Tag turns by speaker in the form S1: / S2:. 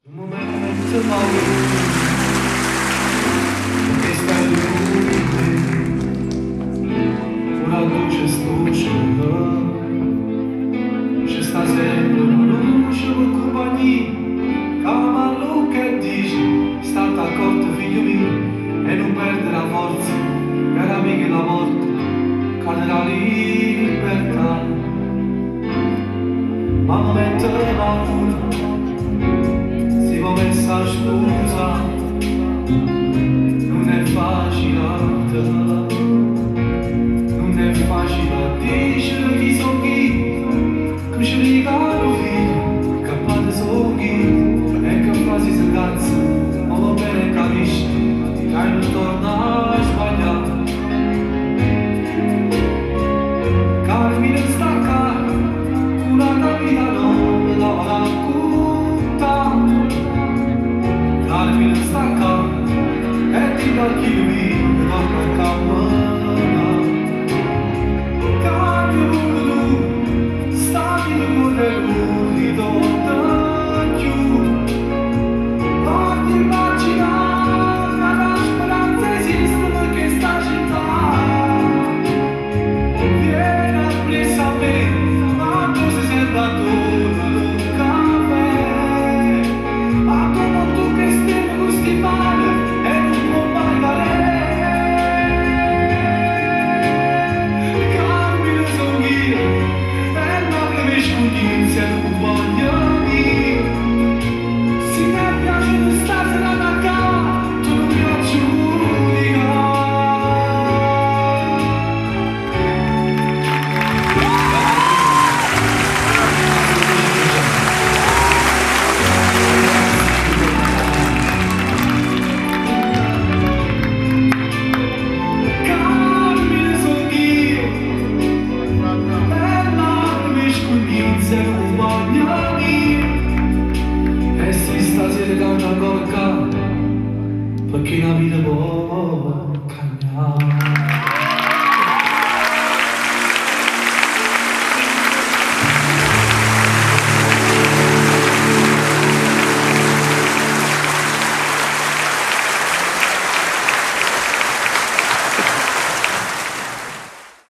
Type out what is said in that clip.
S1: Un momento paura che sta lungo, una luce stucciata, ci sta sempre una luce con compagnia, calma lo che dici, state accorto figlio mio, e non perdere la forza, cara amica la morte, cade la libertà, ma un momento paura, messa scusa, non è facile, non è facile dire chi sono chi, che ci regalo figlio, che padre sono chi, e che frasi si cazza, ma va bene capisci, che non torna a sbagliare. Carmine stacca, una capita non la racconta. Carmine stacca e ti dà chi lui non la cammina. Carmine tu, stavi con le luni da giù. Ogni immagina che la speranza esiste perché sta città viene presa a me, ma tu sei sempre a tu. E si stasera da una corca perché la vita può cambiare.